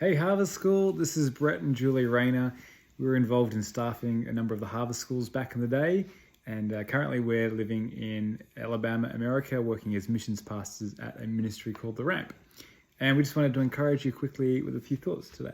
Hey Harvest School, this is Brett and Julie Raynor. We were involved in staffing a number of the Harvest Schools back in the day, and currently we're living in Alabama, America, working as missions pastors at a ministry called The Ramp. And we just wanted to encourage you quickly with a few thoughts today.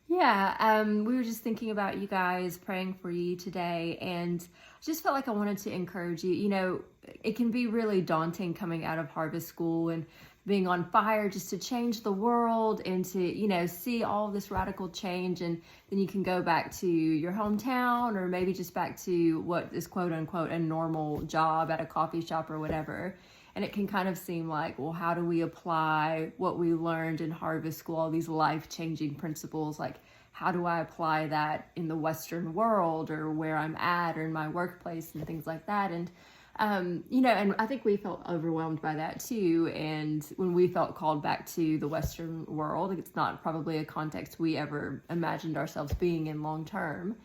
Yeah, we were just thinking about you guys, praying for you today, and I just felt like I wanted to encourage you. You know, it can be really daunting coming out of Harvest School and being on fire just to change the world and to, see all this radical change. And then you can go back to your hometown or maybe just back to what is quote unquote a normal job at a coffee shop or whatever. And it can kind of seem like, well, how do we apply what we learned in Harvest School, all these life-changing principles? Like, how do I apply that in the Western world or where I'm at or in my workplace and things like that? And, and I think we felt overwhelmed by that too. And when we felt called back to the Western world, it's not probably a context we ever imagined ourselves being in long term.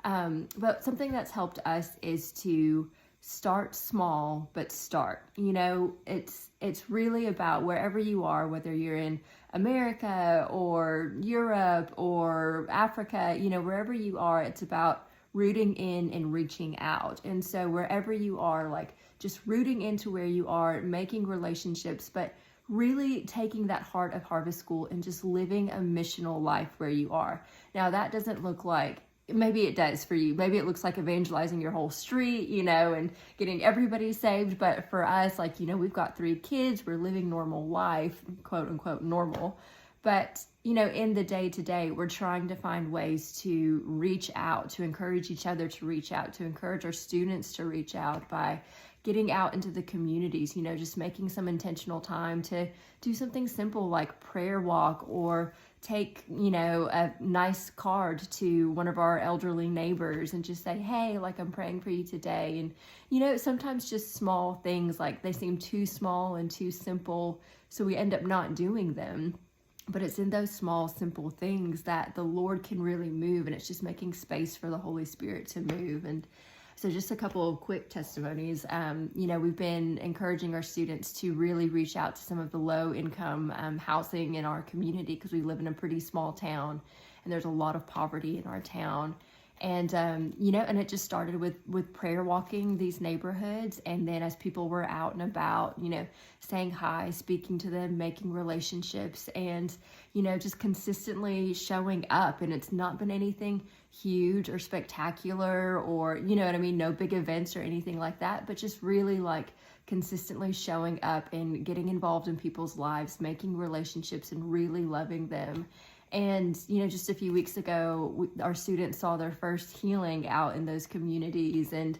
But something that's helped us is to start small, but start. It's really about wherever you are, whether you're in America or Europe or Africa, wherever you are, it's about rooting in and reaching out. And so wherever you are, like just rooting into where you are, making relationships, but really taking that heart of Harvest School and just living a missional life where you are. Now that doesn't look like, maybe it does for you. Maybe it looks like evangelizing your whole street, and getting everybody saved. But for us, we've got 3 kids. We're living normal life, quote unquote normal. But, in the day to day, we're trying to find ways to reach out, to encourage each other to reach out, to encourage our students to reach out by getting out into the communities, just making some intentional time to do something simple like prayer walk or take, a nice card to one of our elderly neighbors and just say, hey, I'm praying for you today. And, sometimes just small things, they seem too small and too simple, so we end up not doing them. But it's in those small, simple things that the Lord can really move, and it's just making space for the Holy Spirit to move. And so just a couple of quick testimonies. We've been encouraging our students to really reach out to some of the low-income housing in our community because we live in a pretty small town, and there's a lot of poverty in our town. And, and it just started with prayer walking these neighborhoods. And then as people were out and about, saying hi, speaking to them, making relationships, and, just consistently showing up. And it's not been anything huge or spectacular or, no big events or anything like that, but just really consistently showing up and getting involved in people's lives, making relationships and really loving them. And, just a few weeks ago, our students saw their first healing out in those communities. And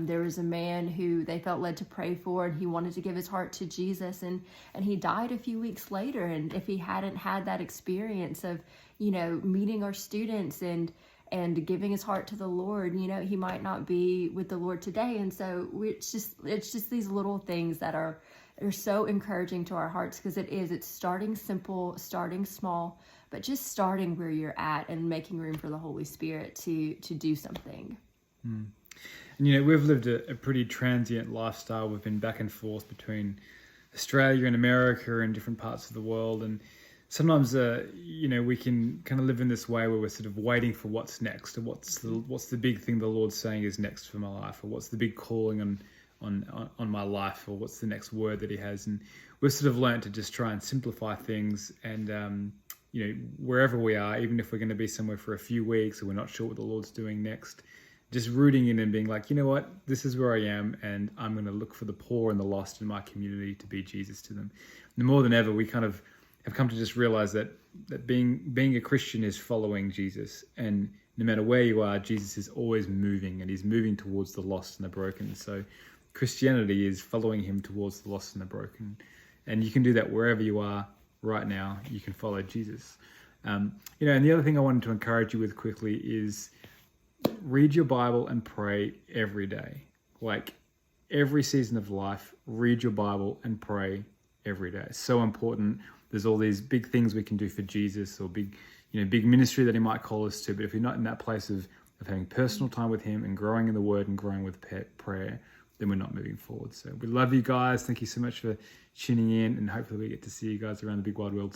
there was a man who they felt led to pray for, and he wanted to give his heart to Jesus. And he died a few weeks later. And if he hadn't had that experience of, meeting our students and giving his heart to the Lord, he might not be with the Lord today. And so it's just these little things that are so encouraging to our hearts, because it's starting simple, starting small, but just starting where you're at and making room for the Holy Spirit to do something. And, we've lived a pretty transient lifestyle. We've been back and forth between Australia and America and different parts of the world. And sometimes, we can kind of live in this way where we're sort of waiting for what's next, or what's the big thing the Lord's saying is next for my life, or what's the big calling on my life, or what's the next word that he has. And we've sort of learned to just try and simplify things. And, wherever we are, even if we're going to be somewhere for a few weeks or we're not sure what the Lord's doing next, just rooting in and being like, you know what, this is where I am, and I'm going to look for the poor and the lost in my community to be Jesus to them. And more than ever, we kind of have come to just realize that being a Christian is following Jesus. And no matter where you are, Jesus is always moving, and he's moving towards the lost and the broken. So Christianity is following him towards the lost and the broken. And you can do that wherever you are right now. You can follow Jesus. And the other thing I wanted to encourage you with quickly is read your Bible and pray every day. Every season of life, read your Bible and pray every day. It's so important. There's all these big things we can do for Jesus, or big ministry that he might call us to. But if you're not in that place of having personal time with him and growing in the word and growing with prayer, then we're not moving forward. So we love you guys. Thank you so much for tuning in, and hopefully we get to see you guys around the big wide world